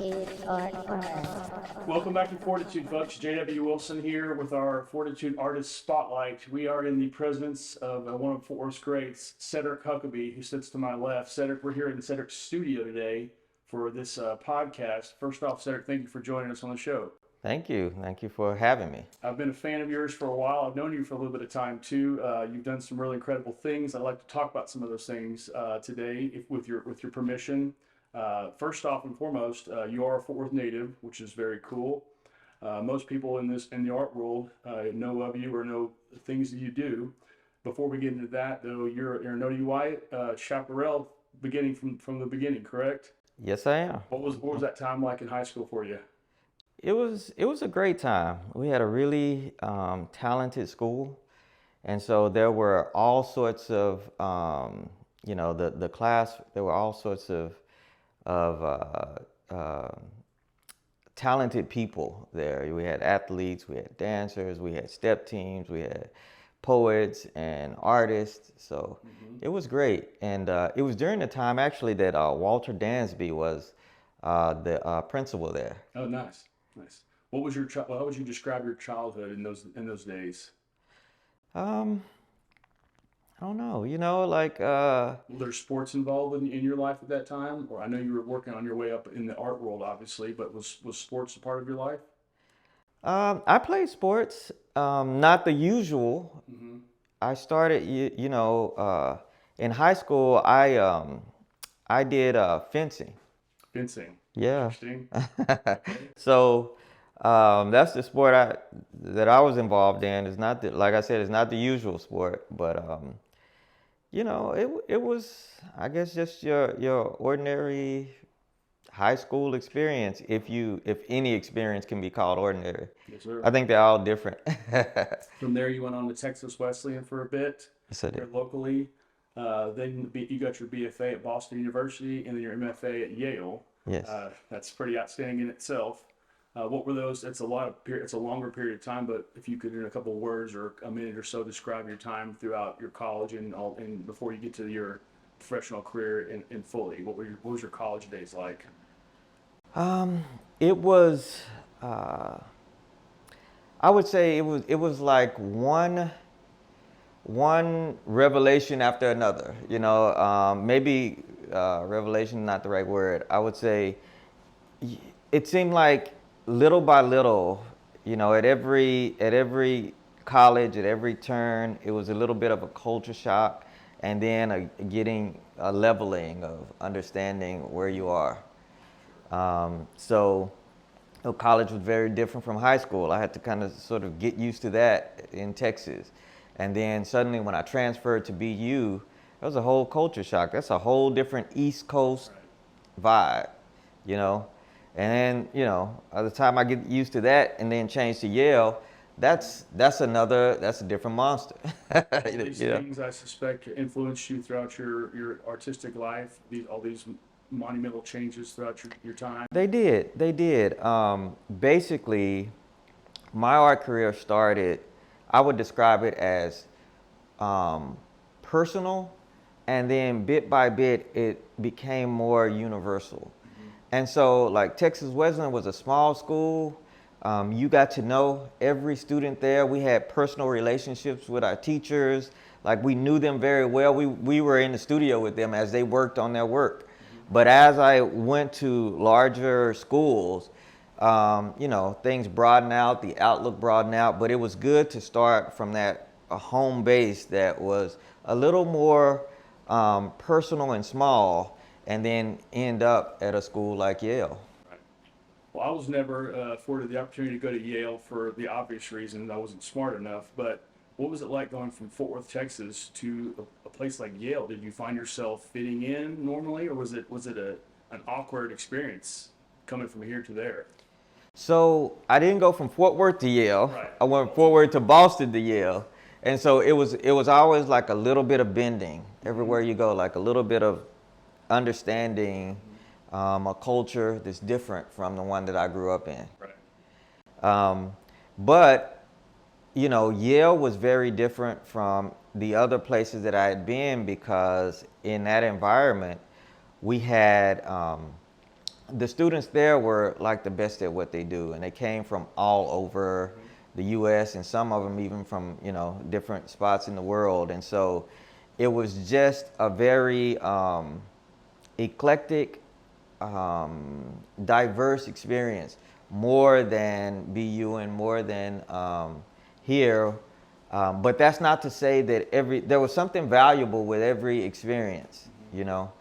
Fortitude Art Corner. Welcome back to Fortitude, folks. J.W. Wilson here with our Fortitude Artist Spotlight. We are in the presence of one of Fort Worth's greats, Sedrick Huckaby, who sits to my left. Sedrick, we're here in Sedrick's studio today for this podcast. First off, Sedrick, thank you for joining us on the show. Thank you. Thank you for having me. I've been a fan of yours for a while. I've known you for a little bit of time too. You've done some really incredible things. I'd like to talk about some of those things today, with your permission. First off and foremost, you are a Fort Worth native, which is very cool. Most people in the art world know of you or know things that you do. Before we get into that, though, you're an ODY chaparral beginning from the beginning, correct? Yes, I am. What was that time like in high school for you? It was a great time. We had a really talented school, and so there were all sorts of the class. There were all sorts of talented people there. We had athletes, we had dancers, we had step teams, we had poets and artists. So it was great, and it was during the time actually that Walter Dansby was the principal there. Oh, nice. Nice. What was how would you describe your childhood in those days? I don't know. Were there sports involved in your life at that time? Or I know you were working on your way up in the art world, obviously, but was sports a part of your life? I played sports, not the usual. Mm-hmm. I started, in high school. I did fencing. Fencing. Yeah. Interesting. So that's the sport that I was involved in. It's not like I said, it's not the usual sport, but it was, I guess, just your ordinary high school experience, if any experience can be called ordinary. Yes, sir. I think they're all different. From there, you went on to Texas Wesleyan for a bit. Yes, I did. Here locally. Then you got your BFA at Boston University, and then your MFA at Yale. Yes. That's pretty outstanding in itself. What were those? It's a longer period of time, but if you could, in a couple of words or a minute or so, describe your time throughout your college and before you get to your professional career in fully. What was your college days like? It was. I would say it was like one revelation after another. Maybe revelation not the right word. I would say it seemed like little by little, at every college, at every turn, it was a little bit of a culture shock, and then getting a leveling of understanding where you are. So college was very different from high school. I had to kind of sort of get used to that in Texas. And then suddenly when I transferred to BU, it was a whole culture shock. That's a whole different East Coast vibe, And then, by the time I get used to that and then change to Yale, that's a different monster. These things, I suspect, influenced you throughout your artistic life, all these monumental changes throughout your time. They did. Basically, my art career started, I would describe it as personal, and then bit by bit, it became more universal. And so, like, Texas Wesleyan was a small school. You got to know every student there. We had personal relationships with our teachers. Like, we knew them very well. We were in the studio with them as they worked on their work. But as I went to larger schools, things broadened out, the outlook broadened out. But it was good to start from a home base that was a little more personal and small, and then end up at a school like Yale. Right. Well, I was never afforded the opportunity to go to Yale for the obvious reason I wasn't smart enough. But what was it like going from Fort Worth, Texas, to a place like Yale? Did you find yourself fitting in normally, or was it an awkward experience coming from here to there? So I didn't go from Fort Worth to Yale. Right. I went from Fort Worth to Boston to Yale, and so it was always like a little bit of bending everywhere you go, like a little bit of understanding a culture that's different from the one that I grew up in. Right. But Yale was very different from the other places that I had been, because in that environment we had the students there were like the best at what they do, and they came from all over the U.S. and some of them even from, you know, different spots in the world. And so it was just a very eclectic, diverse experience, more than BU and more than here. But that's not to say that there was something valuable with every experience, you know.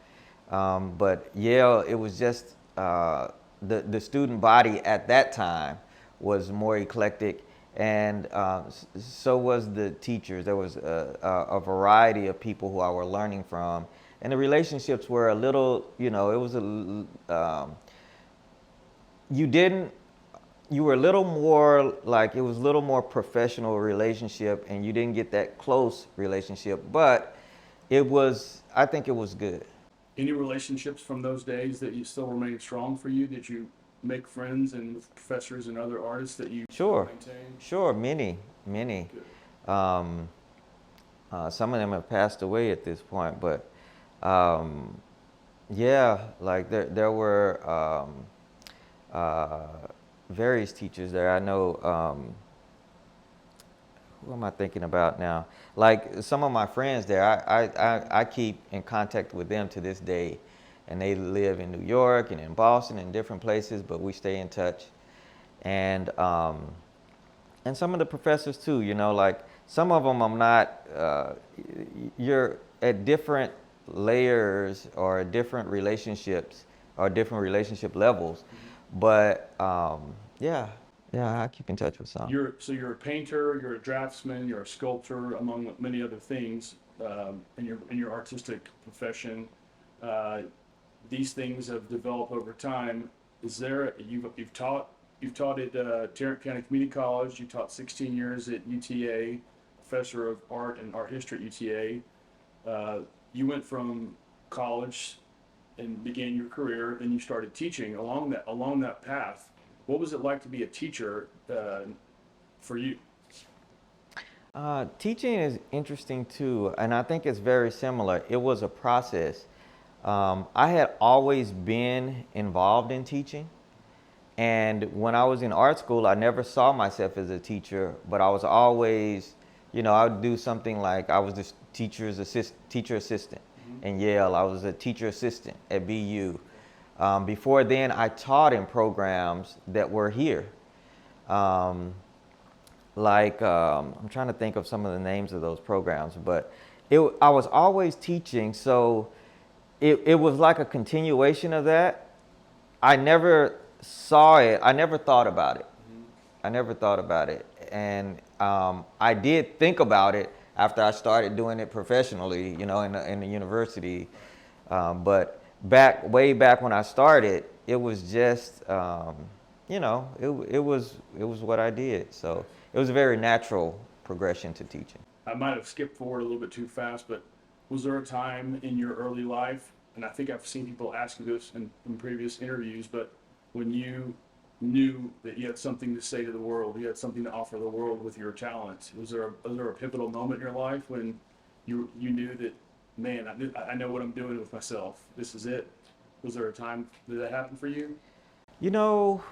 But Yale, it was just the student body at that time was more eclectic, and so was the teachers. There was a variety of people who I were learning from, and the relationships were a little, you know, it was you were a little more like, it was a little more professional relationship, and you didn't get that close relationship, but I think it was good. Any relationships from those days that you still remain strong for you? Did you make friends and with professors and other artists that you Sure, maintain? sure, many. Some of them have passed away at this point, but yeah, like there were various teachers there. I know, who am I thinking about now? Like some of my friends there, I keep in contact with them to this day, and they live in New York and in Boston and different places, but we stay in touch. And some of the professors too, you know, like some of them I'm not, you're at different layers or different relationships or different relationship levels, but yeah, I keep in touch with some. You're a painter, you're a draftsman, you're a sculptor, among many other things, in your artistic profession. These things have developed over time. Is there you've taught at Tarrant County Community College. You taught 16 years at UTA, professor of art and art history at UTA. You went from college and began your career, then you started teaching along that path. What was it like to be a teacher for you? Teaching is interesting too, and I think it's very similar. It was a process. I had always been involved in teaching, and when I was in art school, I never saw myself as a teacher, but I was always, you know, I would do something like I was the teacher assistant in Yale. I was a teacher assistant at BU. Before then, I taught in programs that were here. I'm trying to think of some of the names of those programs, but I was always teaching, so it was like a continuation of that. I never saw it. I never thought about it. And I did think about it after I started doing it professionally, you know, in the university. But way back when I started, it was just, you know, it was what I did. So it was a very natural progression to teaching. I might have skipped forward a little bit too fast, but was there a time in your early life, and I think I've seen people ask you this in previous interviews, but when you knew that you had something to say to the world, you had something to offer the world with your talent, was there a pivotal moment in your life when you knew that, man, I know what I'm doing with myself. This is it. Was there a time that happened for you? You know,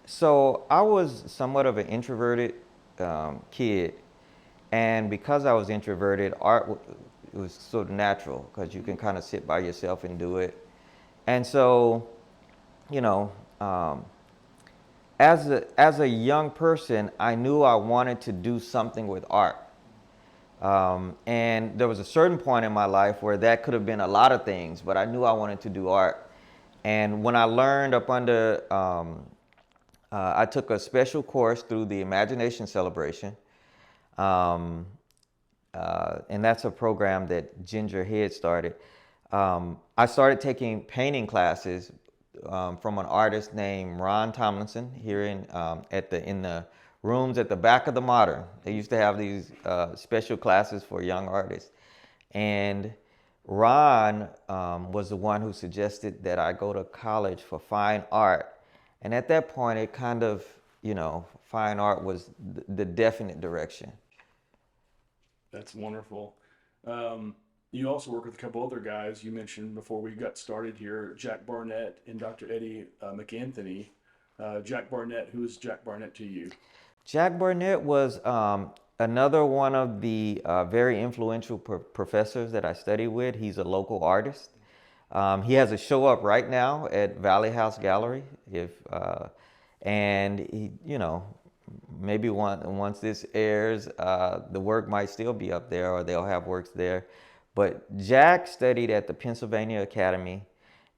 so I was somewhat of an introverted kid, and because I was introverted, art was sort of natural because you can kind of sit by yourself and do it. And so, you know, as a young person, I knew I wanted to do something with art. And there was a certain point in my life where that could have been a lot of things, but I knew I wanted to do art. And when I learned up under, I took a special course through the Imagination Celebration. And that's a program that Ginger Head started. I started taking painting classes from an artist named Ron Tomlinson here in the rooms at the back of the Modern. They used to have these special classes for young artists. And Ron was the one who suggested that I go to college for fine art. And at that point, it kind of, you know, fine art was the definite direction. That's wonderful. You also work with a couple other guys you mentioned before we got started here, Jack Barnett and Dr. Eddie McAnthony. Jack Barnett, who is Jack Barnett to you? Jack Barnett was another one of the very influential professors that I studied with. He's a local artist. He has a show up right now at Valley House Gallery. And he, maybe once this airs, the work might still be up there, or they'll have works there. But Jack studied at the Pennsylvania Academy,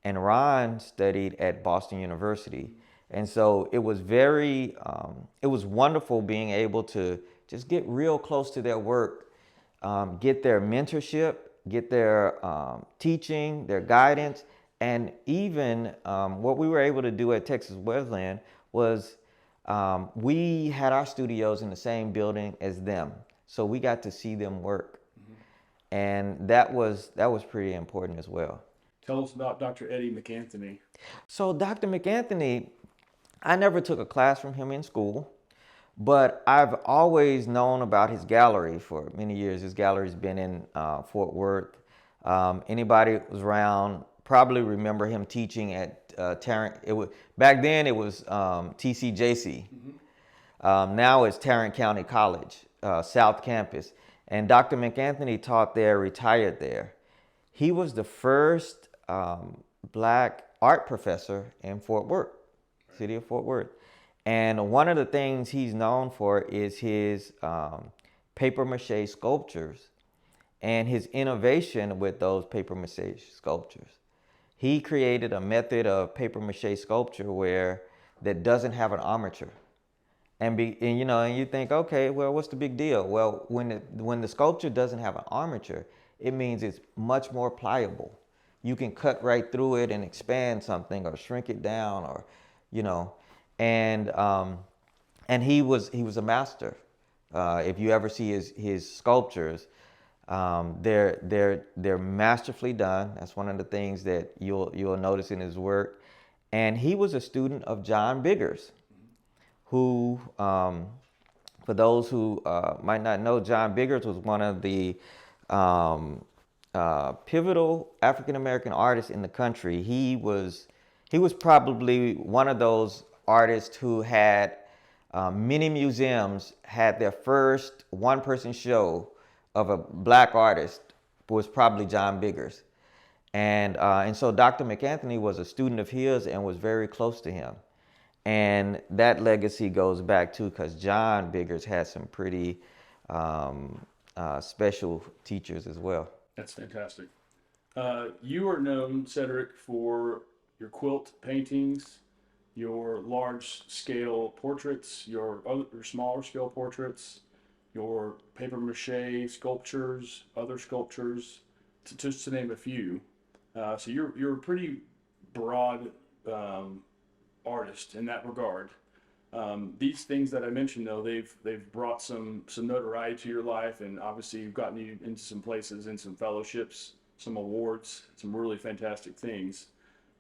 and Ron studied at Boston University. And so it was it was wonderful being able to just get real close to their work, get their mentorship, get their teaching, their guidance, and even what we were able to do at Texas Wesleyan was we had our studios in the same building as them, so we got to see them work, and that was pretty important as well. Tell us about Dr. Eddie McAnthony. So Dr. McAnthony, I never took a class from him in school, but I've always known about his gallery for many years. His gallery's been in Fort Worth. Anybody who was around probably remember him teaching at Tarrant. Back then it was TCJC. Now it's Tarrant County College, South Campus. And Dr. McAnthony taught there, retired there. He was the first black art professor in Fort Worth, city of Fort Worth. And one of the things he's known for is his paper mache sculptures and his innovation with those paper mache sculptures. He created a method of paper mache sculpture that doesn't have an armature. And you think, okay, well, what's the big deal? Well, when the sculpture doesn't have an armature, it means it's much more pliable. You can cut right through it and expand something or shrink it down, or and he was a master. If you ever see his sculptures, they're masterfully done. That's one of the things that you'll notice in his work. And he was a student of John Biggers, who, for those who might not know, John Biggers was one of the pivotal African American artists in the country. He was probably one of those artists who had many museums had their first one-person show of a black artist was probably John Biggers. And so Dr. McAnthony was a student of his and was very close to him. And that legacy goes back to, because John Biggers had some pretty special teachers as well. That's fantastic. You are known, Sedrick, for your quilt paintings, your large-scale portraits, your smaller-scale portraits, your paper mache sculptures, other sculptures, just to name a few. So you're a pretty broad artist in that regard. These things that I mentioned, though, they've brought some notoriety to your life, and obviously you've gotten you into some places and some fellowships, some awards, some really fantastic things.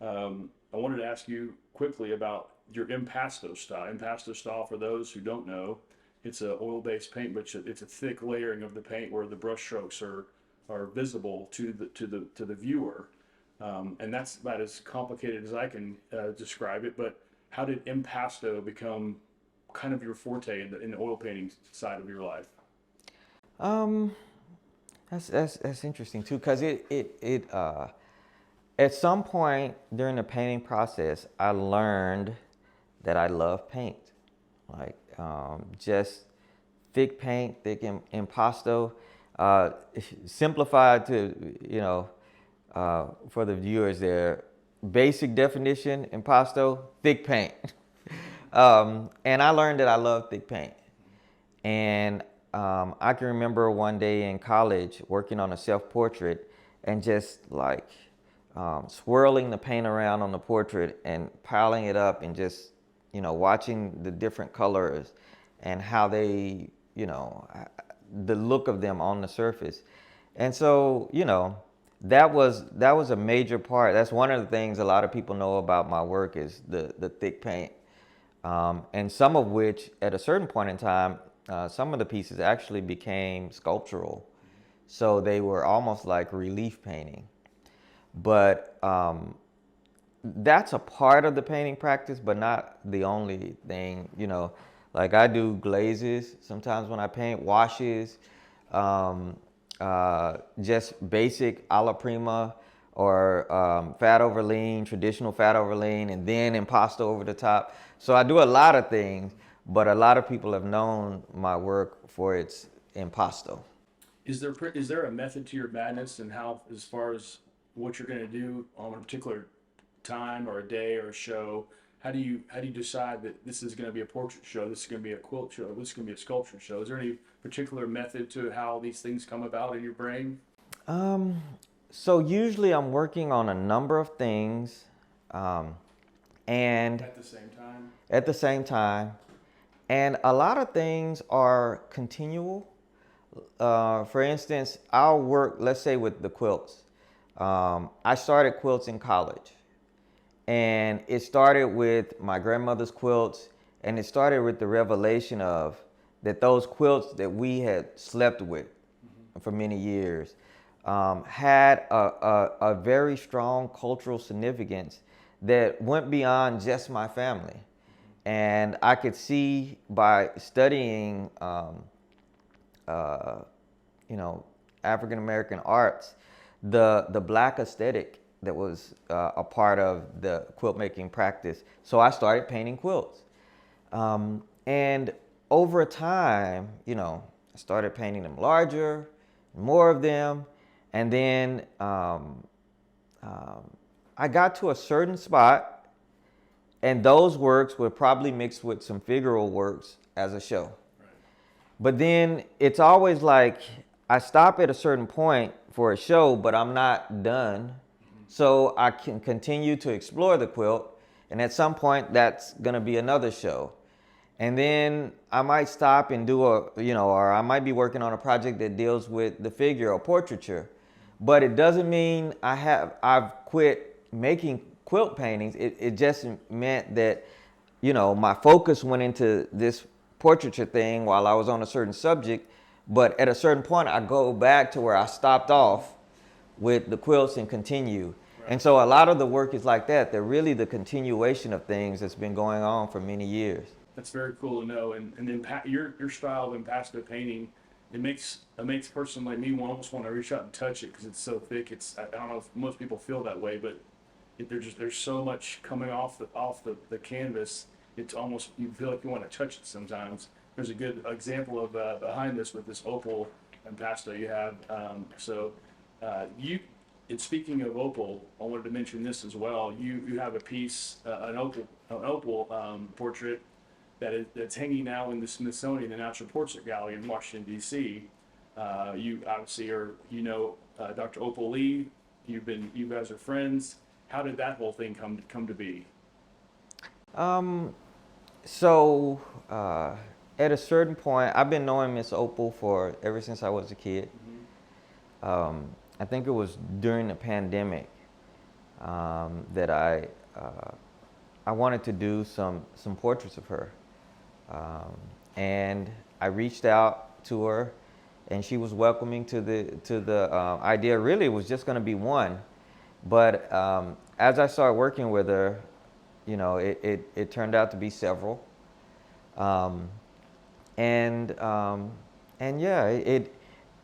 I wanted to ask you quickly about your impasto style. Impasto style, for those who don't know, it's an oil-based paint, but it's a thick layering of the paint where the brush strokes are visible to the viewer. And that's about as complicated as I can describe it. But how did impasto become kind of your forte in the oil painting side of your life? That's interesting too, because it at some point during the painting process, I learned that I love paint, like just thick paint, thick impasto. Simplified to for the viewers there, basic definition: impasto, thick paint. And I learned that I love thick paint. And I can remember one day in college working on a self-portrait and just like swirling the paint around on the portrait and piling it up and just, watching the different colors and how they, the look of them on the surface. And so, that was a major part. That's one of the things a lot of people know about my work is the thick paint. And some of which, at a certain point in time, some of the pieces actually became sculptural. So they were almost like relief painting. But that's a part of the painting practice, but not the only thing. You know, like I do glazes sometimes when I paint, washes, just basic alla prima or fat over lean, traditional fat over lean, and then impasto over the top. So I do a lot of things, but a lot of people have known my work for its impasto. Is there a method to your madness, and how, as far as what you're going to do on a particular time or a day or a show? How do you decide that this is going to be a portrait show, this is going to be a quilt show, this is going to be a sculpture show? Is there any particular method to how these things come about in your brain? So usually I'm working on a number of things, and At the same time? at the same time, and a lot of things are continual. For instance, I'll work, let's say with the quilts. I started quilts in college, and it started with my grandmother's quilts, and it started with the revelation of that those quilts that we had slept with for many years had a very strong cultural significance that went beyond just my family. And I could see by studying you know, African American arts, the black aesthetic that was a part of the quilt making practice. So I started painting quilts, and over time, you know, I started painting them larger, more of them, and then I got to a certain spot, and those works were probably mixed with some figural works as a show. But then it's always like I stop at a certain point for a show, but I'm not done. So I can continue to explore the quilt, and at some point that's gonna be another show. And then I might stop and do or I might be working on a project that deals with the figure or portraiture. But it doesn't mean I've quit making quilt paintings. It just meant that, you know, my focus went into this portraiture thing while I was on a certain subject, but at a certain point I go back to where I stopped off with the quilts and continue. Right. And so a lot of the work is like that. They're really the continuation of things that's been going on for many years. That's very cool to know. And then your style of impasto painting, it makes a person like me almost want to reach out and touch it because it's so thick. I don't know if most people feel that way, but there's so much coming off the canvas. It's almost, you feel like you want to touch it sometimes. There's a good example of behind this with this opal impasto you have. And speaking of opal, I wanted to mention this as well. You have a piece, an opal portrait that's hanging now in the Smithsonian, the Natural Portrait Gallery in Washington D.C. You obviously Dr. Opal Lee. You guys are friends. How did that whole thing come to be? So at a certain point, I've been knowing Miss Opal ever since I was a kid. I think it was during the pandemic that I wanted to do some portraits of her, and I reached out to her, and she was welcoming to the idea. Really, it was just going to be one, but as I started working with her, you know, it turned out to be several, and yeah,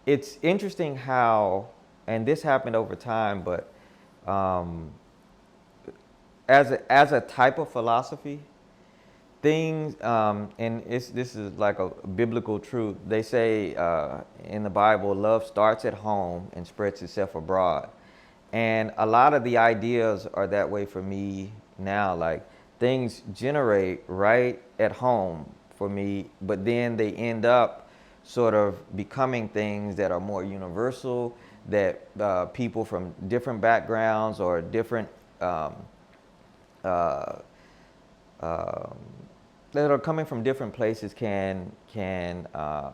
it's interesting how, and this happened over time, but as a type of philosophy, things, and this is like a biblical truth. They say in the Bible, love starts at home and spreads itself abroad. And a lot of the ideas are that way for me now. Like, things generate right at home for me, but then they end up sort of becoming things that are more universal, that people from different backgrounds or different that are coming from different places can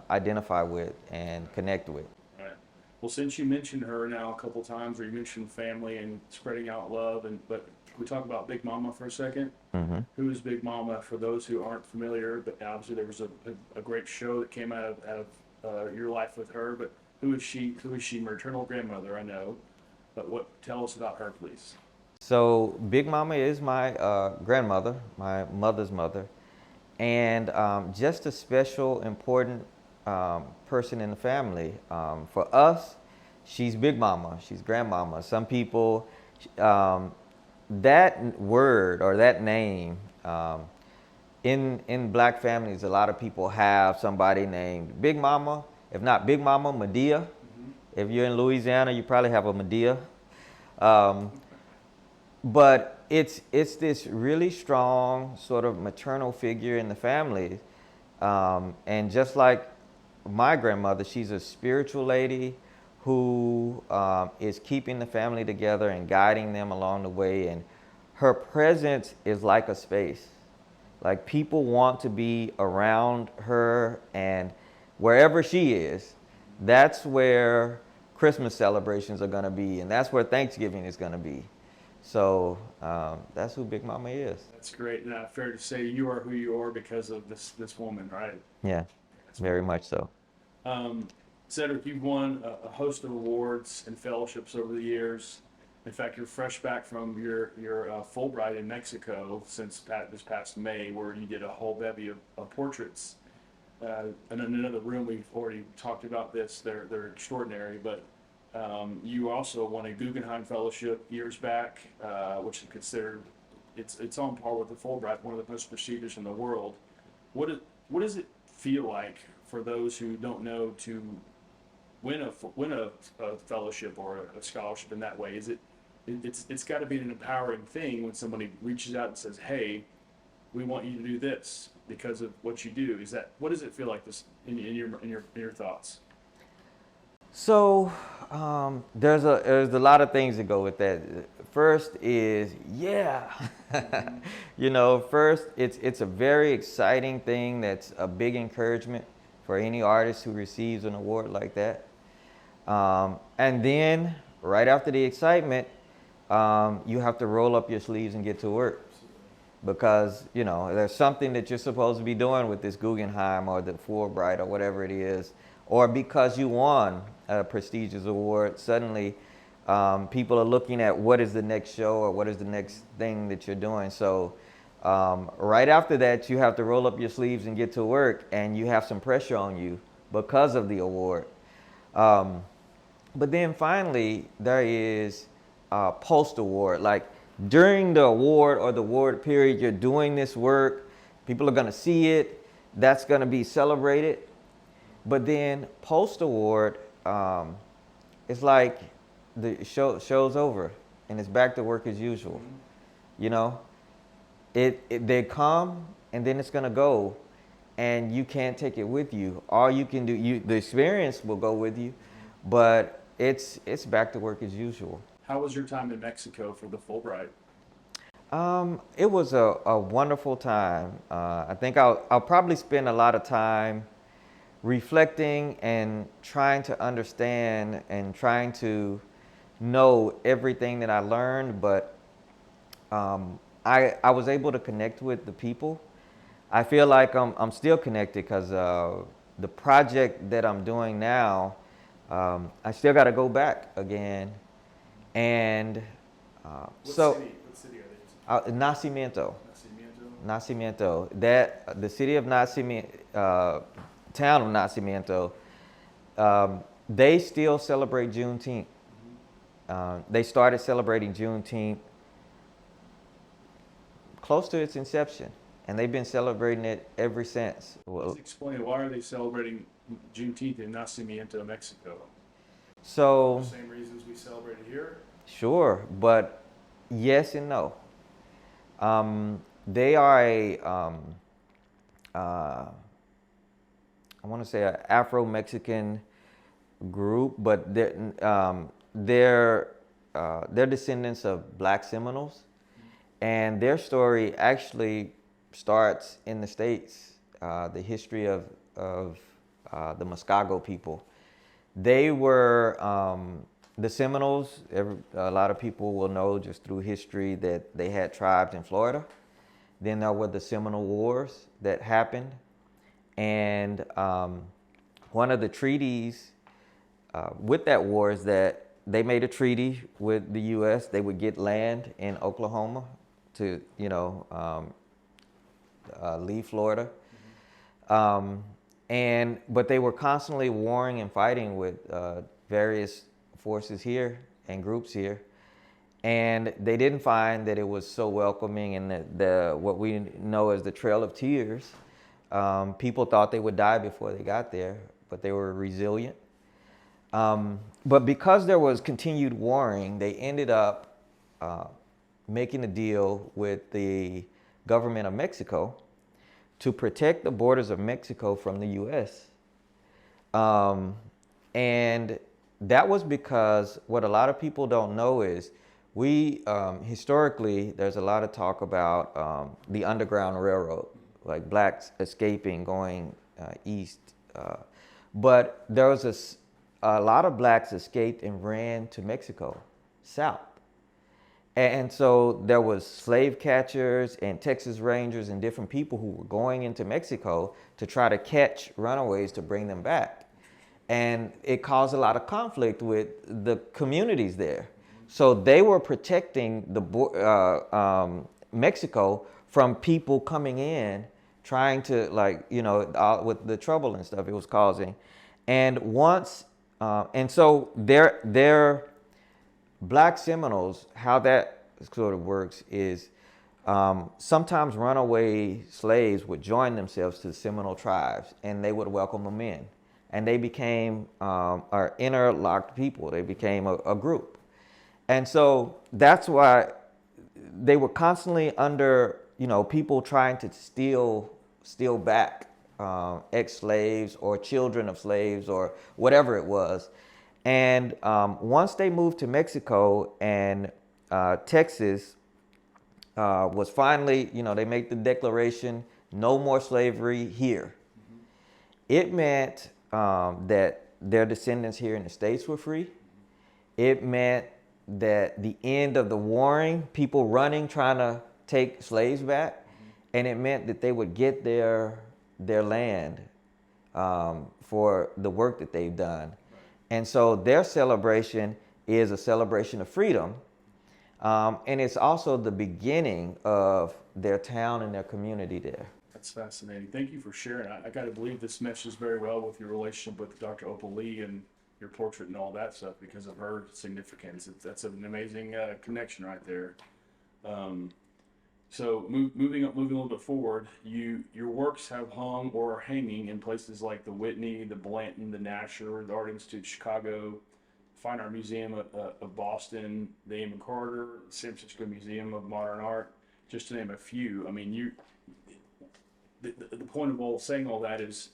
identify with and connect with. Right. Well, since you mentioned her now a couple times, or you mentioned family and spreading out love, but can we talk about Big Mama for a second? Mm-hmm. Who is Big Mama for those who aren't familiar? But obviously there was a great show that came out of your life with her. But Who is she? Who is she? Maternal grandmother, I know, but tell us about her, please. So Big Mama is my grandmother, my mother's mother, and just a special, important person in the family. For us, she's Big Mama, she's Grandmama. Some people, um, that word or that name, in black families, a lot of people have somebody named Big Mama. If not Big Mama, Medea. If you're in Louisiana, you probably have a Medea. Um, but it's this really strong sort of maternal figure in the family, and just like my grandmother, she's a spiritual lady who is keeping the family together and guiding them along the way. And her presence is like a space. Like people want to be around her, and wherever she is, that's where Christmas celebrations are going to be, and that's where Thanksgiving is going to be. So that's who Big Mama is. That's great. Now, fair to say you are who you are because of this woman, right? Yeah, very much so. Sedrick, you've won a host of awards and fellowships over the years. In fact, you're fresh back from your Fulbright in Mexico since this past May, where you did a whole bevy of portraits. And in another room, we've already talked about this. They're extraordinary, but you also won a Guggenheim Fellowship years back, which is considered it's on par with the Fulbright, one of the most prestigious in the world. What does it feel like for those who don't know to win a fellowship or a scholarship in that way? It's got to be an empowering thing when somebody reaches out and says, "Hey, we want you to do this because of what you do." What does it feel like this in your thoughts? So there's a lot of things that go with that. First is first it's a very exciting thing. That's a big encouragement for any artist who receives an award like that. And then right after the excitement, you have to roll up your sleeves and get to work, because there's something that you're supposed to be doing with this Guggenheim or the Fulbright or whatever it is, or because you won a prestigious award, suddenly people are looking at what is the next show or what is the next thing that you're doing. So right after that, you have to roll up your sleeves and get to work, and you have some pressure on you because of the award. But then finally, there is post-award. Like during the award or the award period, you're doing this work. People are going to see it. That's going to be celebrated. But then post-award, it's like the show's over and it's back to work as usual. They come and then it's going to go, and you can't take it with you. All you can do, the experience will go with you, but it's back to work as usual. How was your time in Mexico for the Fulbright? It was a wonderful time. I think I'll probably spend a lot of time reflecting and trying to understand and trying to know everything that I learned, but I was able to connect with the people. I feel like I'm still connected because the project that I'm doing now, I still got to go back again. And What city are they using? Nacimiento. Nacimiento. That the city of Nacimiento, town of Nacimiento, they still celebrate Juneteenth. They started celebrating Juneteenth close to its inception, and they've been celebrating it ever since. Let's explain, why are they celebrating Juneteenth in Nacimiento, Mexico? So The same reasons we celebrate it here? sure, but yes and no. They are I want to say an Afro-Mexican group, but they're descendants of Black Seminoles, and their story actually starts in the States. The history of the Muskego people. They were the Seminoles. A lot of people will know just through history that they had tribes in Florida. Then there were the Seminole Wars that happened, and one of the treaties with that war is that they made a treaty with the U.S. They would get land in Oklahoma to, leave Florida. But they were constantly warring and fighting with various forces here and groups here. And they didn't find that it was so welcoming, and the what we know as the Trail of Tears. People thought they would die before they got there, but they were resilient. But because there was continued warring, they ended up making a deal with the government of Mexico to protect the borders of Mexico from the U.S. And that was because what a lot of people don't know is we, historically, there's a lot of talk about the Underground Railroad, like blacks escaping, going east. But there was a lot of blacks escaped and ran to Mexico, south. And so there was slave catchers and Texas Rangers and different people who were going into Mexico to try to catch runaways to bring them back. And it caused a lot of conflict with the communities there. So they were protecting the Mexico from people coming in, trying to with the trouble and stuff it was causing. And so their Black Seminoles, how that sort of works is sometimes runaway slaves would join themselves to the Seminole tribes, and they would welcome them in. And they became interlocked people. They became a group. And so that's why they were constantly under, people trying to steal back ex-slaves or children of slaves or whatever it was. And once they moved to Mexico and Texas was finally, they made the declaration, no more slavery here. Mm-hmm. It meant that their descendants here in the States were free. It meant that the end of the warring, people running, trying to take slaves back. Mm-hmm. And it meant that they would get their land for the work that they've done. And so their celebration is a celebration of freedom. And it's also the beginning of their town and their community there. That's fascinating. Thank you for sharing. I got to believe this meshes very well with your relationship with Dr. Opal Lee and your portrait and all that stuff because of her significance. That's an amazing connection right there. So moving a little bit forward, your works have hung or are hanging in places like the Whitney, the Blanton, the Nasher, the Art Institute of Chicago, Fine Art Museum of Boston, the Amon Carter, San Francisco Museum of Modern Art, just to name a few. I mean, the point of saying all that is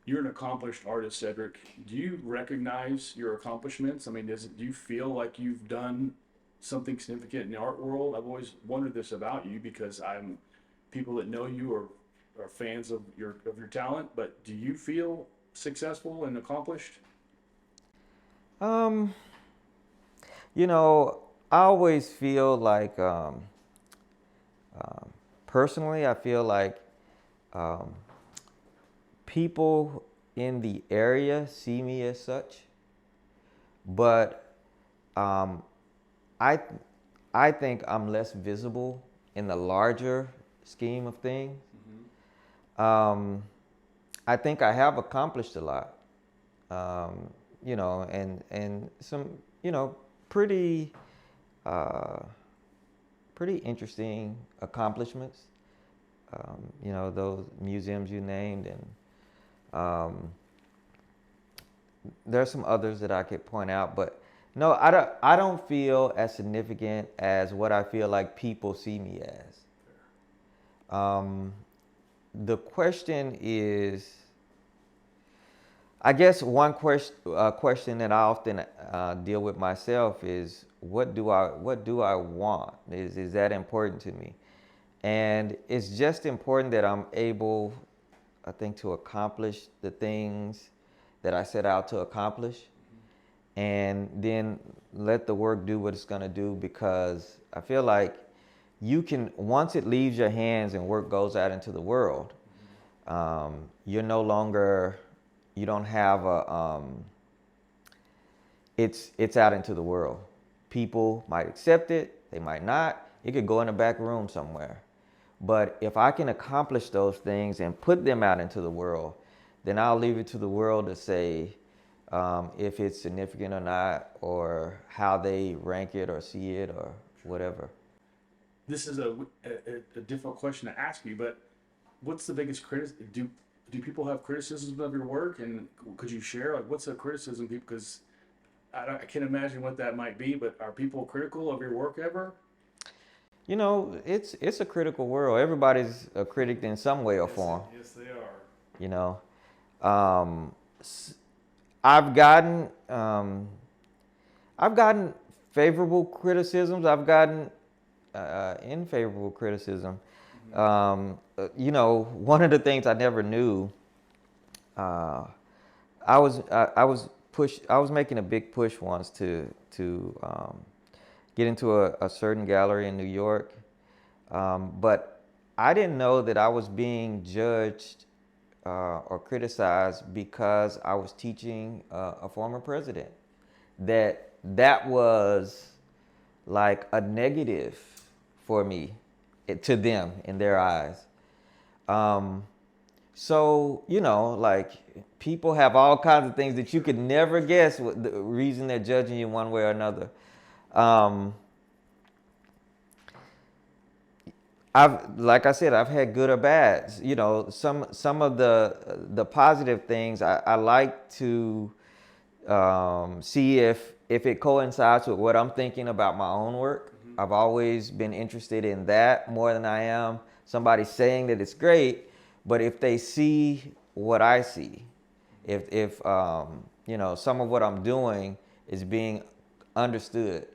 you're an accomplished artist, Sedrick. Do you recognize your accomplishments? I mean, do you feel like you've done something significant in the art world? I've always wondered this about you because people that know you are fans of your talent, but do you feel successful and accomplished? I always feel like, personally, I feel like people in the area see me as such, but I think I'm less visible in the larger scheme of things. Mm-hmm. I think I have accomplished a lot. And some, pretty interesting accomplishments. Those museums you named, and there's some others that I could point out, but no, I don't feel as significant as what I feel like people see me as. The question is, I guess one question that I often deal with myself is, what do I want? Is that important to me? And it's just important that I'm able, I think, to accomplish the things that I set out to accomplish, and then let the work do what it's going to do, because I feel like once it leaves your hands and work goes out into the world, you don't have it's out into the world. People might accept it, they might not. It could go in a back room somewhere. But if I can accomplish those things and put them out into the world, then I'll leave it to the world to say if it's significant or not, or how they rank it or see it or whatever. This is a difficult question to ask you, but what's the biggest criticism? Do people have criticisms of your work, and could you share like what's a criticism? Because I can't imagine what that might be, but are people critical of your work ever? You know, it's a critical world. Everybody's a critic in some way or form. Yes, they are. You know, I've gotten favorable criticisms. I've gotten unfavorable criticism. You know, one of the things I never knew. I was making a big push once to get into a certain gallery in New York, but I didn't know that I was being judged or criticized because I was teaching a former president. That was like a negative for me, to them in their eyes. So, you know, like people have all kinds of things that you could never guess what the reason they're judging you one way or another. Like I said, I've had good or bad. You know, some of the positive things I like to see if it coincides with what I'm thinking about my own work. Mm-hmm. I've always been interested in that more than I am somebody saying that it's great. But if they see what I see, if you know, some of what I'm doing is being understood,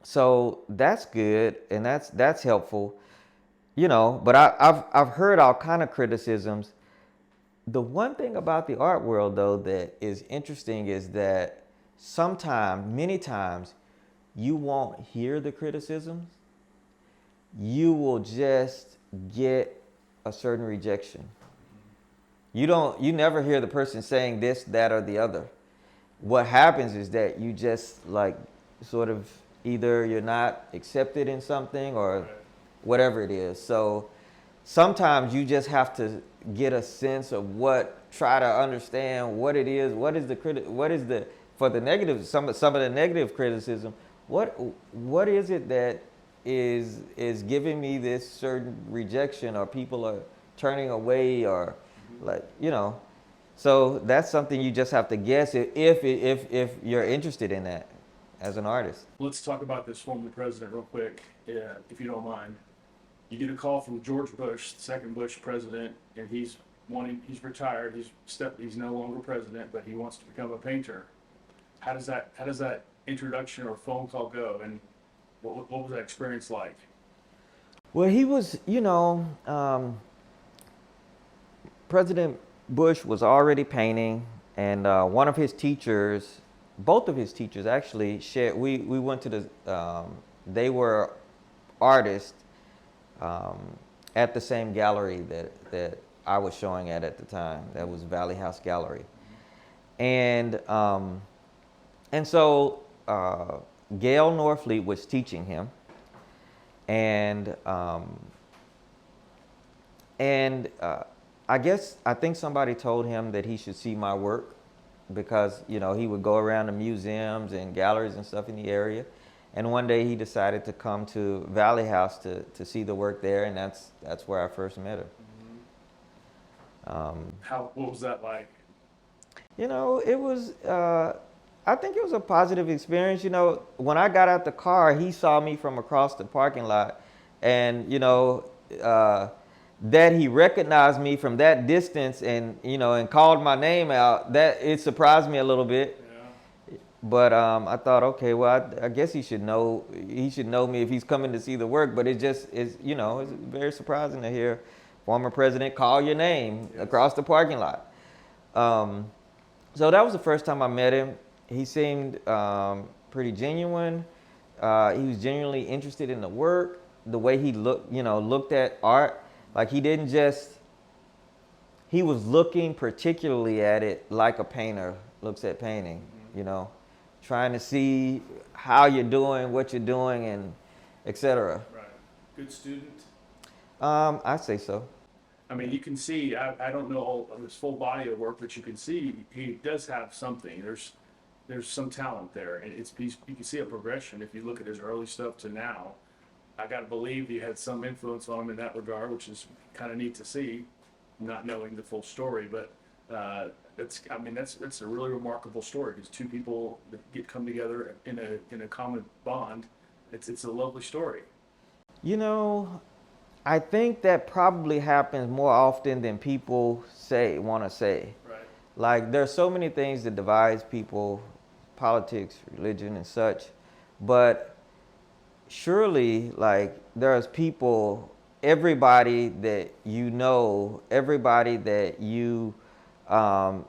so that's good and that's helpful, you know. But I've heard all kind of criticisms. The one thing about the art world, though, that is interesting is that many times, you won't hear the criticisms. You will just get a certain rejection. You never hear the person saying this, that, or the other. What happens is that you just like sort of either you're not accepted in something or whatever it is. So sometimes you just have to get a sense of try to understand what it is. What is for the negative, some of the negative criticism, what is it that is giving me this certain rejection, or people are turning away, or like, you know. So that's something you just have to guess if you're interested in that as an artist. Let's talk about this former president real quick, if you don't mind. You get a call from George Bush, the second Bush president, and he's retired. He's no longer president, but he wants to become a painter. How does that introduction or phone call go, and what was that experience like? Well, he was, you know, President Bush was already painting, and one of his teachers, both of his teachers actually shared. We went to they were artists at the same gallery that I was showing at the time. That was Valley House Gallery, and so Gail Norfleet was teaching him, and I think somebody told him that he should see my work, because, you know, he would go around to museums and galleries and stuff in the area. And one day he decided to come to Valley House to see the work there, and that's where I first met him. Mm-hmm. What was that like? You know, it was, I think it was a positive experience. You know, when I got out the car, he saw me from across the parking lot, and, you know, that he recognized me from that distance, and, you know, and called my name out, that it surprised me a little bit. Yeah. But I thought, okay, well, I guess he should know me if he's coming to see the work. But it just is, you know, it's very surprising to hear former president call your name across the parking lot. So that was the first time I met him. He seemed pretty genuine. He was genuinely interested in the work, the way he looked at art. Like, he was looking particularly at it like a painter looks at painting, you know, trying to see how you're doing, what you're doing, and etc. Right. Good student. I'd say so. I mean, you can see, I don't know all of his full body of work, but you can see he does have something. There's some talent there, and you can see a progression if you look at his early stuff to now. I got to believe you had some influence on him in that regard, which is kind of neat to see, not knowing the full story. But that's a really remarkable story because two people that come together in a common bond. It's a lovely story. You know, I think that probably happens more often than people want to say. Right. Like, there's so many things that divides people, politics, religion, and such, but surely, like, there's people, everybody that you know, everybody that you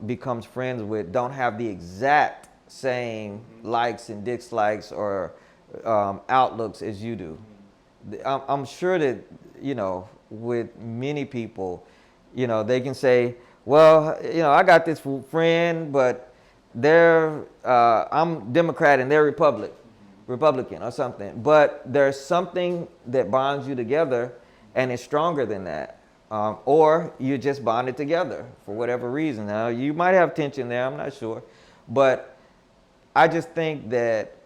becomes friends with don't have the exact same likes and dislikes or outlooks as you do. I'm sure that, you know, with many people, you know, they can say, well, you know, I got this friend, but I'm Democrat and they're Republican or something. But there's something that bonds you together and it's stronger than that. Or you just bonded together for whatever reason. Now, you might have tension there, I'm not sure. But I just think that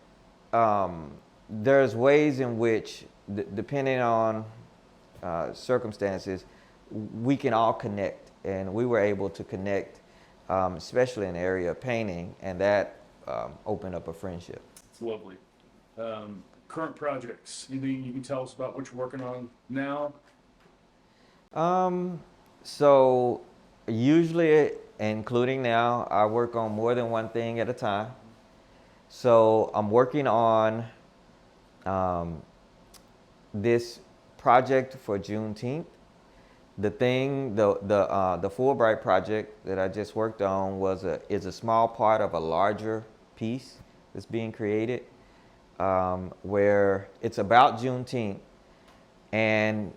there's ways in which, depending on circumstances, we can all connect. And we were able to connect, especially in the area of painting, and that opened up a friendship. It's lovely. Current projects, anything you can tell us about what you're working on now? So usually, including now, I work on more than one thing at a time. So I'm working on this project for Juneteenth. The Fulbright project that I just worked on is a small part of a larger piece that's being created, where it's about Juneteenth, and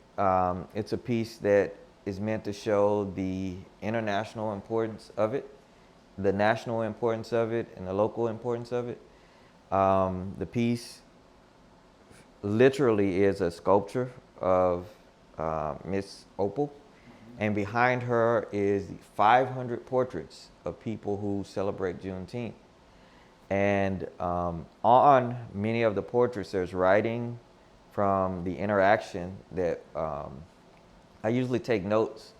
it's a piece that is meant to show the international importance of it, the national importance of it, and the local importance of it. The piece literally is a sculpture of Miss Opal, and behind her is 500 portraits of people who celebrate Juneteenth. And on many of the portraits, there's writing from the interaction that I usually take notes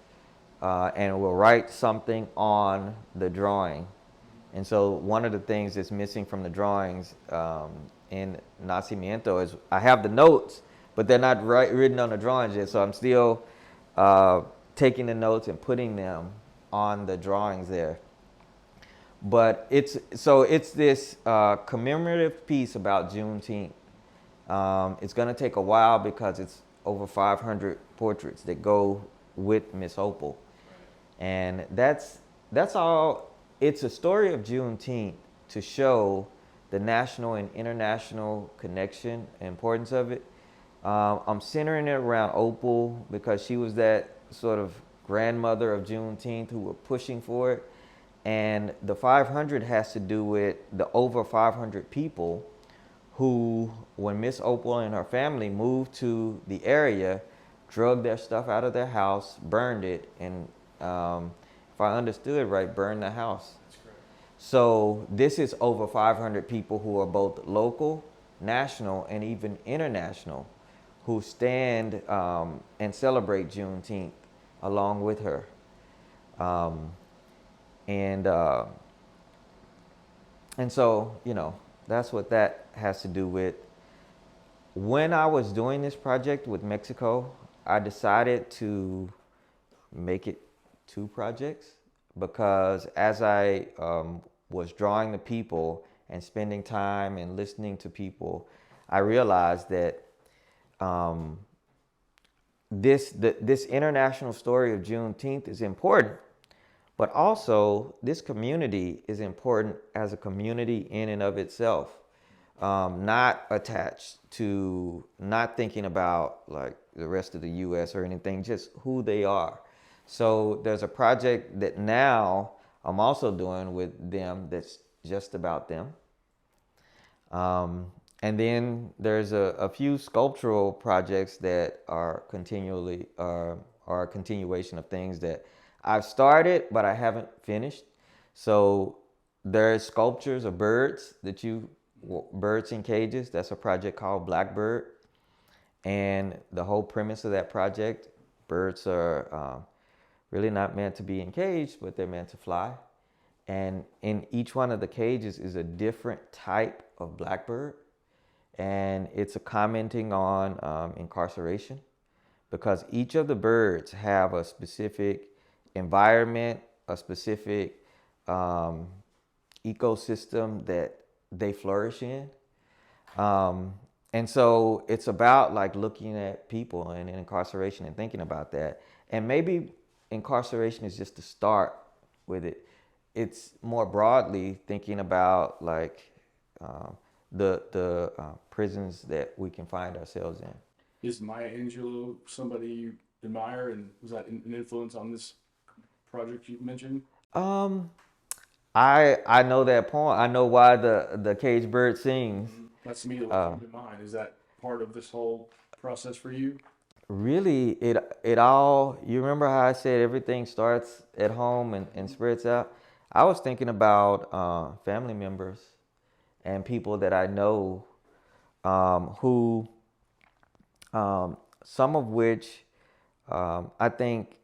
and will write something on the drawing. And so one of the things that's missing from the drawings in Nacimiento is I have the notes, but they're not written on the drawings yet. So I'm still taking the notes and putting them on the drawings there. But it's this commemorative piece about Juneteenth. It's going to take a while because it's over 500 portraits that go with Miss Opal. And that's all. It's a story of Juneteenth to show the national and international connection and importance of it. I'm centering it around Opal because she was that sort of grandmother of Juneteenth who were pushing for it. And the 500 has to do with the over 500 people who, when Miss Opal and her family moved to the area, drug their stuff out of their house, burned it, and if I understood right, burned the house. That's correct. So this is over 500 people who are both local, national, and even international, who stand and celebrate Juneteenth along with her. And so, you know, that's what that has to do with. When I was doing this project with Mexico, I decided to make it 2 projects because as I was drawing the people and spending time and listening to people, I realized that this international story of Juneteenth is important. But also, this community is important as a community in and of itself, not attached to, not thinking about like the rest of the U.S. or anything, just who they are. So there's a project that now I'm also doing with them that's just about them. And then there's a few sculptural projects that are are a continuation of things that I've started but I haven't finished. So there's sculptures of birds birds in cages. That's a project called Blackbird. And the whole premise of that project, birds are really not meant to be in cage, but they're meant to fly. And in each one of the cages is a different type of blackbird. And it's a commenting on incarceration, because each of the birds have a specific environment, a specific ecosystem that they flourish in. And so it's about like looking at people and incarceration and thinking about that. And maybe incarceration is just the start with it. It's more broadly thinking about like the prisons that we can find ourselves in. Is Maya Angelou somebody you admire, and was that an influence on this project you mentioned? I know that poem. I know why the caged bird sings. That's immediately what came to mind. Is that part of this whole process for you? Really, it all. You remember how I said everything starts at home and spreads out. I was thinking about family members and people that I know, who some of which I think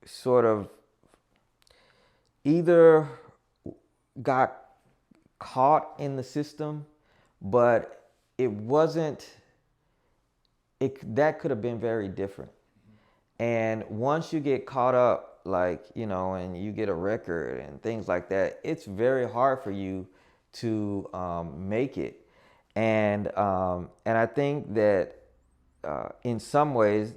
sort of either got caught in the system, but it wasn't, that could have been very different. And once you get caught up, like, you know, and you get a record and things like that, it's very hard for you to make it. And I think that in some ways,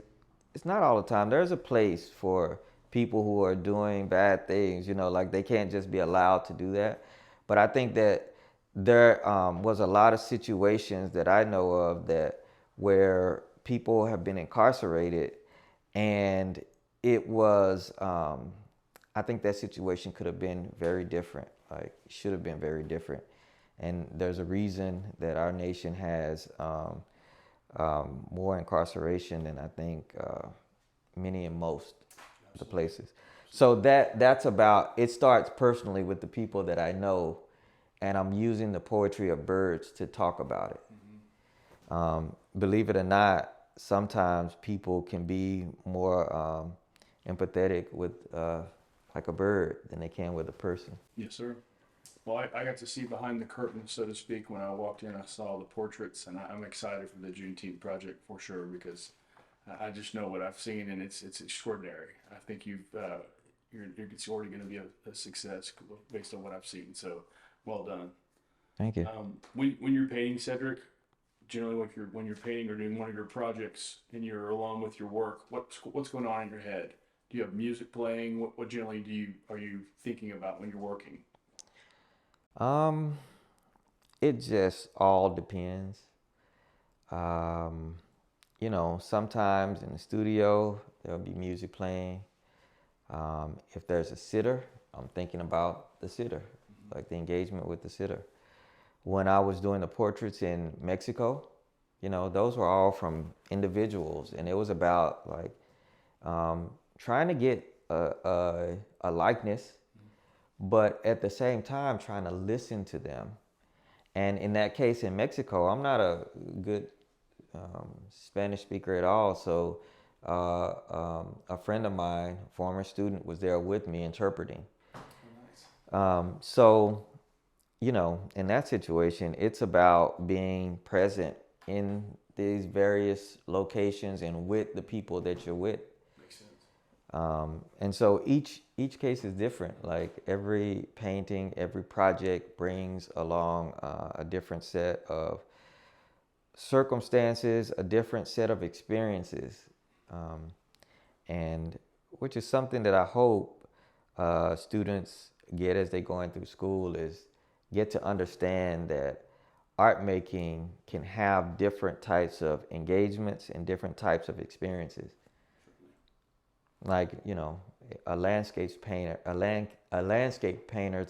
it's not all the time. There's a place for people who are doing bad things, you know, like they can't just be allowed to do that. But I think that there was a lot of situations that I know of that where people have been incarcerated, and it was, I think that situation could have been very different, like should have been very different. And there's a reason that our nation has more incarceration than I think many and most of the places. So that's about, it starts personally with the people that I know, and I'm using the poetry of birds to talk about it. Believe it or not, sometimes people can be more empathetic with like a bird than they can with a person. Yes, sir. Well, I got to see behind the curtain, so to speak, when I walked in. I saw the portraits, and I'm excited for the Juneteenth project for sure, because I just know what I've seen, and it's extraordinary. I think it's already going to be a success based on what I've seen. So, well done. Thank you. When you're painting, Cedric, generally when you're painting or doing one of your projects and you're alone with your work, what's going on in your head? Do you have music playing? What generally are you thinking about when you're working? It just all depends. You know, sometimes in the studio there'll be music playing. If there's a sitter, I'm thinking about the sitter, like the engagement with the sitter. When I was doing the portraits in Mexico, you know, those were all from individuals, and it was about like trying to get a likeness, but at the same time trying to listen to them. And in that case in Mexico, I'm not a good Spanish speaker at all, so a friend of mine, former student, was there with me interpreting. So, you know, in that situation, it's about being present in these various locations and with the people that you're with. Makes sense. And so each case is different. Like every painting, every project brings along a different set of circumstances, a different set of experiences, and which is something that I hope students get as they're going through school, is get to understand that art making can have different types of engagements and different types of experiences. Like, you know, a landscape painter's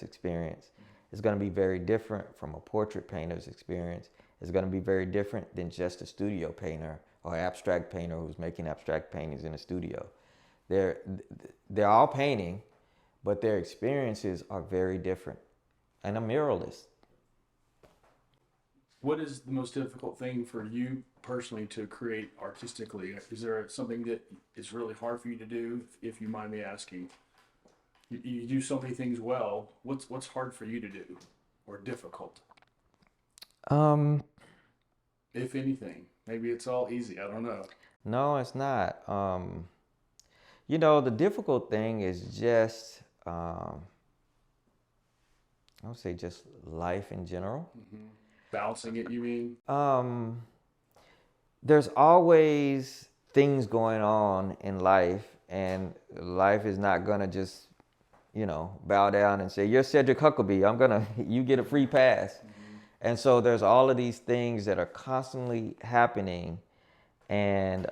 experience is going to be very different from a portrait painter's experience. It's going to be very different than just a studio painter or abstract painter who's making abstract paintings in a studio. They're all painting, but their experiences are very different. And a muralist. What is the most difficult thing for you personally to create artistically? Is there something that is really hard for you to do, if you mind me asking? You do so many things well. What's hard for you to do, or difficult? If anything, maybe it's all easy. I don't know. No, it's not. You know, the difficult thing is just, I would say just life in general. Mm-hmm. Balancing it, you mean? There's always things going on in life, and life is not gonna just, bow down and say, "You're Sedrick Huckaby. You get a free pass." Mm-hmm. And so there's all of these things that are constantly happening, and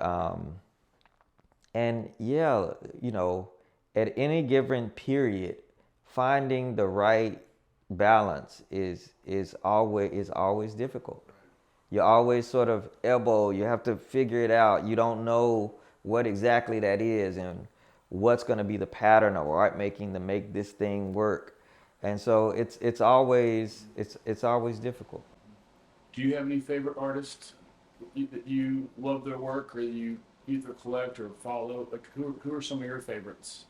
yeah, at any given period, finding the right balance is always difficult. You're always sort of elbow. You have to figure it out. You don't know what exactly that is and what's going to be the pattern of art making to make this thing work. And so it's always difficult. Do you have any favorite artists that you love their work, or you either collect or follow? Like, who are some of your favorites?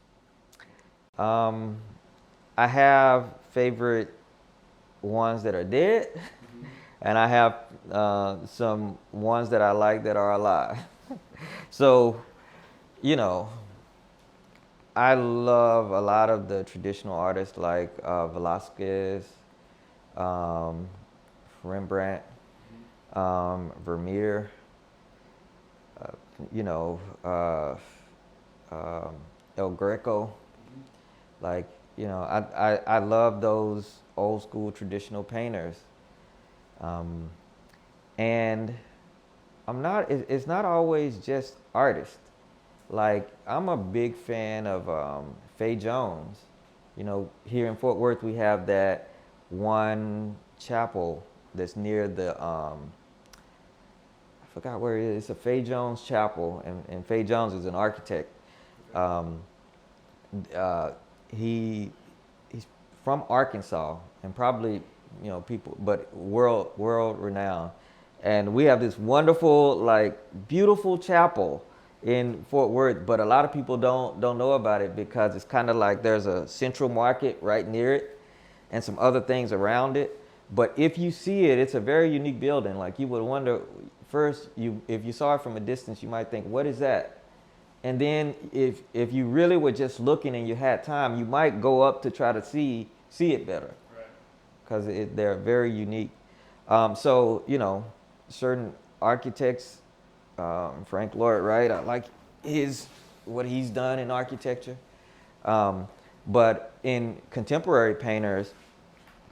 I have favorite ones that are dead, mm-hmm. and I have some ones that I like that are alive. So, I love a lot of the traditional artists like Velasquez, Rembrandt, Vermeer, El Greco. Like, I love those old school traditional painters. And it's not always just artists. Like, I'm a big fan of Faye Jones. Here in Fort Worth, we have that one chapel that's near the, I forgot where it is. It's a Faye Jones chapel, and Faye Jones is an architect. He's from Arkansas, and probably, people, but world renowned. And we have this wonderful, like, beautiful chapel in Fort Worth, but a lot of people don't know about it because it's kind of like there's a central market right near it and some other things around it. But if you see it, it's a very unique building. Like, you would wonder first, if you saw it from a distance, you might think, what is that? And then if you really were just looking and you had time, you might go up to try to see it better, because they're very unique. So, certain architects, Frank Lloyd Wright, I like what he's done in architecture. But in contemporary painters,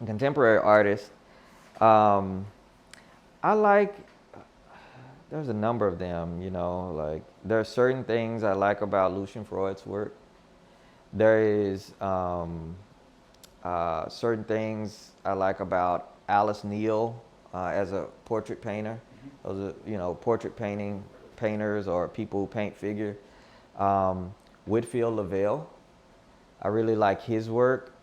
contemporary artists, I like, there's a number of them, like there are certain things I like about Lucian Freud's work. There is certain things I like about Alice Neal as a portrait painter. Those are, portrait painters or people who paint figure. Whitfield Lavelle, I really like his work.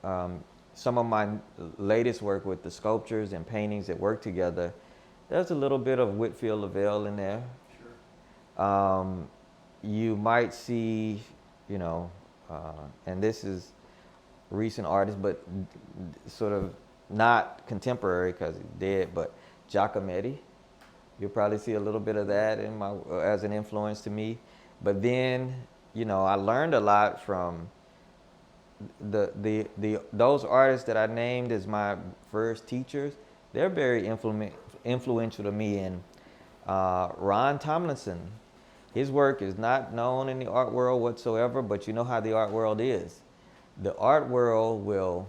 Some of my latest work with the sculptures and paintings that work together, there's a little bit of Whitfield Lavelle in there. Sure. You might see, and this is recent artist, but sort of not contemporary because he's dead, but Giacometti. You'll probably see a little bit of that as an influence to me. But then, I learned a lot from those artists that I named as my first teachers. They're very influential to me. And Ron Tomlinson, his work is not known in the art world whatsoever, but you know how the art world is. The art world will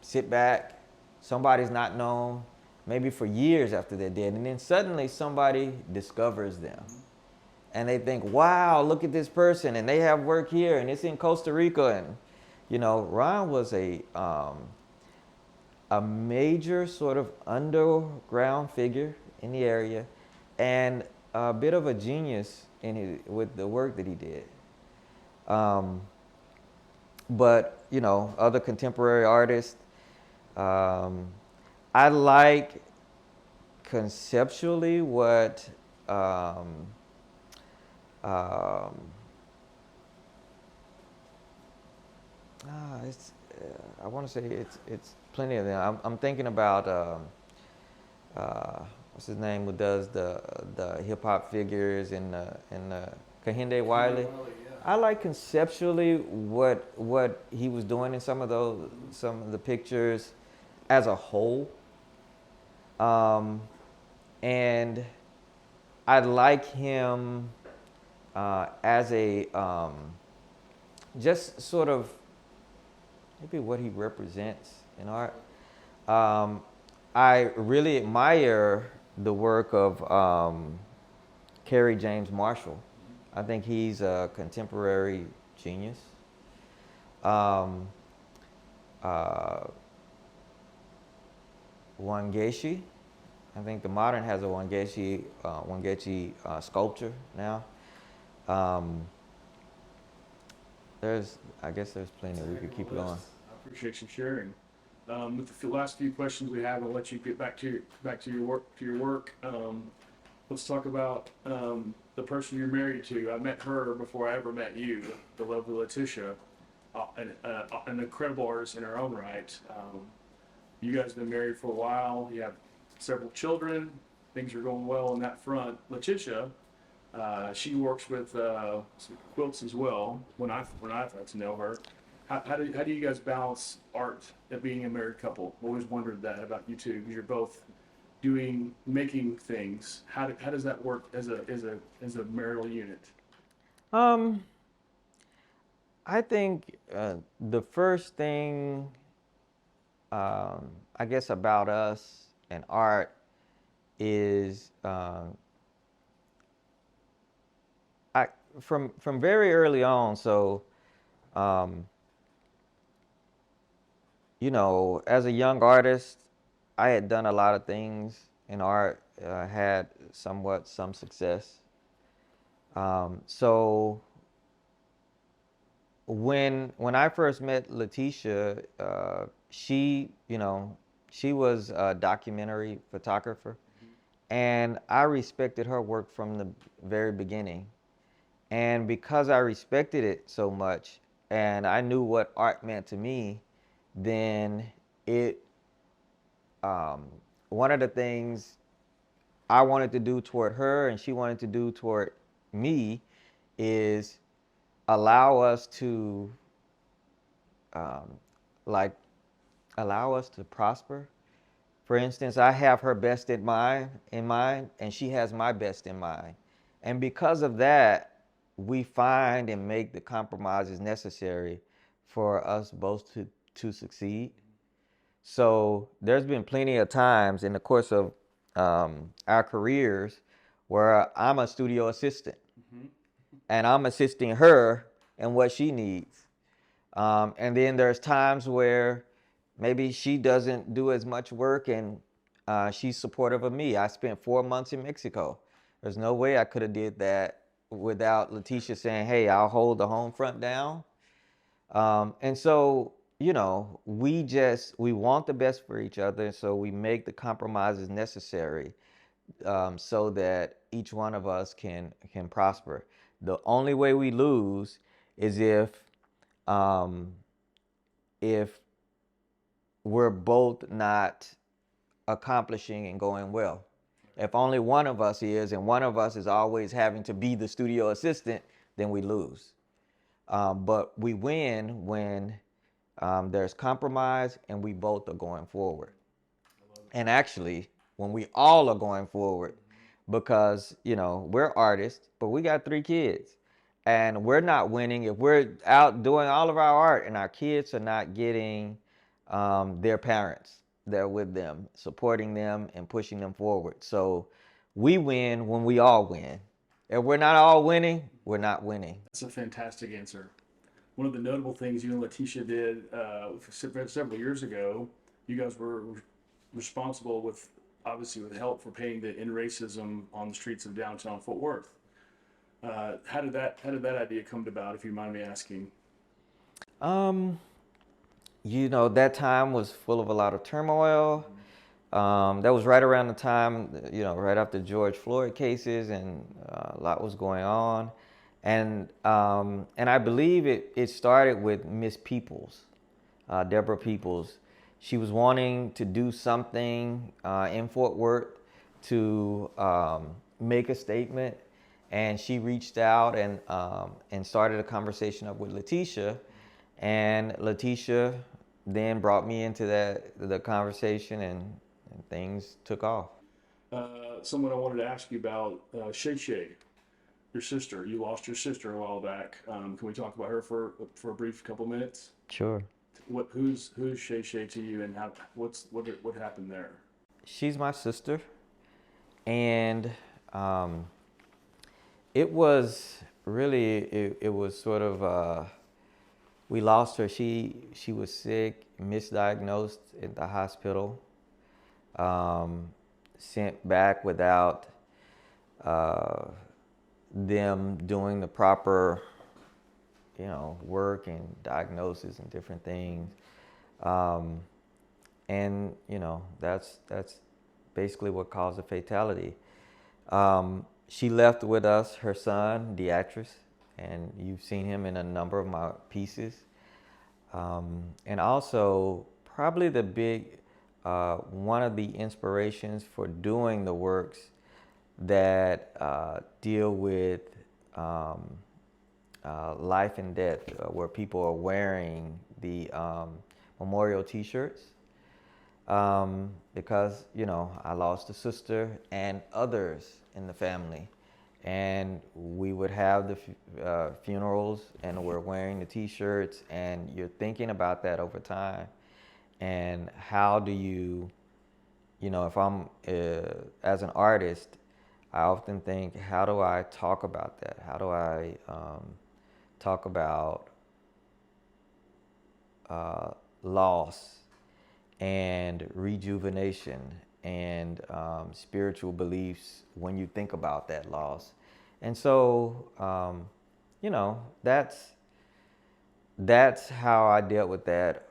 sit back, somebody's not known, maybe for years after they're dead, and then suddenly somebody discovers them. and they think, wow, look at this person, and they have work here, and it's in Costa Rica. And, you know, Ron was a major sort of underground figure in the area, and a bit of a genius with the work that he did. But, you know, other contemporary artists, I like conceptually what it's I want to say it's plenty of them. I'm thinking about what's his name, who does the hip hop figures in the Kahinde Wiley. I like conceptually what he was doing in some of the pictures as a whole, and I like him as a just sort of maybe what he represents in art. I really admire the work of Kerry James Marshall. I think he's a contemporary genius. Wangechi, I think the modern has a Wangechi sculpture now. I guess there's plenty. We could keep going. I appreciate you sharing. With the last few questions we have, I'll let you get back to your work. Let's talk about the person you're married to. I met her before I ever met you, the lovely Letitia, an incredible artist in her own right. You guys have been married for a while. You have several children. Things are going well on that front. Letitia, she works with some quilts as well. When I've got to know her, how do you guys balance art and being a married couple? I've always wondered that about you two, because you're both making things. How does that work as a marital unit? I think the first thing, I guess, about us and art is from very early on. So, you know, as a young artist, I had done a lot of things in art, had some success. So when I first met Letitia, she was a documentary photographer, and I respected her work from the very beginning. And because I respected it so much, and I knew what art meant to me, then one of the things I wanted to do toward her and she wanted to do toward me is allow us to allow us to prosper. For instance, I have her best in mind, and she has my best in mind. And because of that, we find and make the compromises necessary for us both to succeed. So there's been plenty of times in the course of our careers where I'm a studio assistant, and I'm assisting her in what she needs. And then there's times where maybe she doesn't do as much work, and she's supportive of me. I spent 4 months in Mexico. There's no way I could have did that without Letitia saying, hey, I'll hold the home front down. And so, you know, we want the best for each other, so we make the compromises necessary so that each one of us can prosper. The only way we lose is if we're both not accomplishing and going well. If only one of us is, and one of us is always having to be the studio assistant, then we lose. But we win when there's compromise and we both are going forward. And actually, when we all are going forward, because, you know, we're artists, but we got 3 kids. And we're not winning if we're out doing all of our art and our kids are not getting their parents there with them, supporting them and pushing them forward. So we win when we all win. If we're not all winning, we're not winning. That's a fantastic answer. One of the notable things you and Letitia did several years ago, you guys were responsible with, obviously with help for paying to end racism on the streets of downtown Fort Worth. How did that idea come about, if you mind me asking? You know, that time was full of a lot of turmoil. That was right around the time, you know, right after George Floyd cases, and a lot was going on. And I believe it started with Miss Peoples, Deborah Peoples. She was wanting to do something in Fort Worth to make a statement, and she reached out and started a conversation up with Letitia, and Letitia then brought me into the conversation, and things took off. Someone I wanted to ask you about, Shay Shay, your sister. You lost your sister a while back. Can we talk about her for a brief couple minutes? Sure. Who's Shay Shay to you, and what happened there? She's my sister, and it was really it was sort of we lost her. She was sick, misdiagnosed in the hospital, sent back without them doing the proper, you know, work and diagnosis and different things. And you know, that's basically what caused the fatality. She left with us her son, Beatrice, and you've seen him in a number of my pieces. And also, probably the big, one of the inspirations for doing the works that deal with life and death, where people are wearing the memorial T-shirts. Because, you know, I lost a sister and others in the family, and we would have the funerals, and we're wearing the T-shirts, and you're thinking about that over time, and how do you know, if I'm as an artist, I often think, how do I talk about that? How do I talk about loss and rejuvenation and spiritual beliefs when you think about that loss? And so, you know, that's how I dealt with that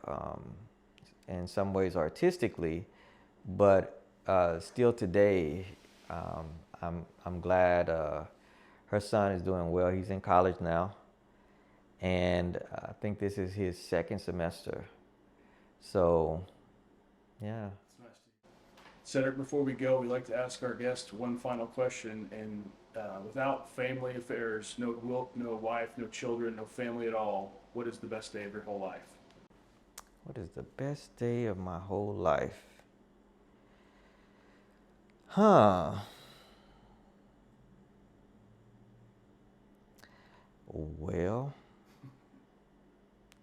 in some ways artistically, but still today, I'm glad her son is doing well. He's in college now, and I think this is his second semester. So, yeah. Cedric, before we go, we like to ask our guests one final question. And without family affairs, no wife, no children, no family at all, what is the best day of your whole life? What is the best day of my whole life? Well,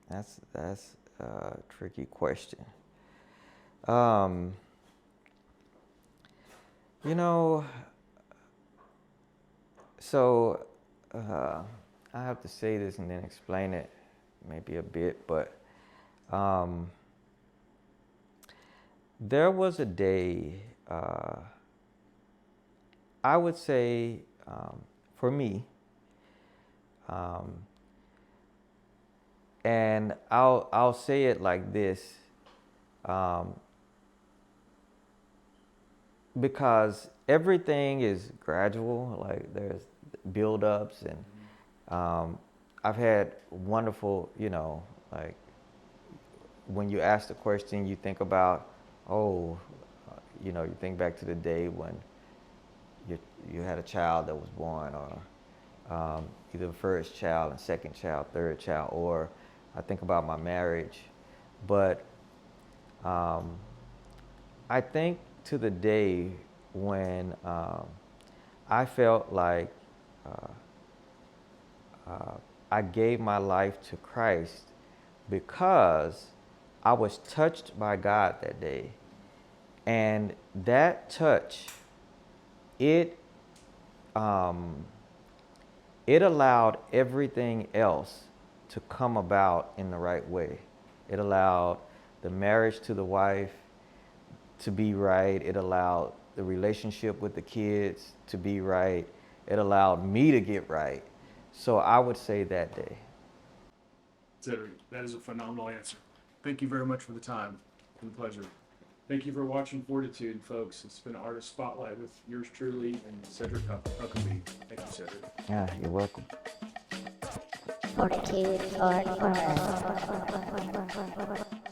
that's a tricky question. You know, so I have to say this and then explain it maybe a bit, but there was a day, I would say, for me, and I'll say it like this, because everything is gradual. Like, there's build-ups, and I've had wonderful, you know, like, when you ask the question, you think about, you know, you think back to the day when you had a child that was born, or either the first child and second child, third child, or I think about my marriage. But I think to the day when I felt like I gave my life to Christ, because I was touched by God that day. And that touch, it it allowed everything else to come about in the right way. It allowed the marriage to the wife to be right. It allowed the relationship with the kids to be right. It allowed me to get right. So I would say that day. Sedrick, that is a phenomenal answer. Thank you very much for the time. It's been a pleasure. Thank you for watching Fortitude, folks. It's been Artist Spotlight with yours truly and Sedrick Huckaby. Thank you, Sedrick. Yeah, you're welcome. Fortitude, Fort Worth.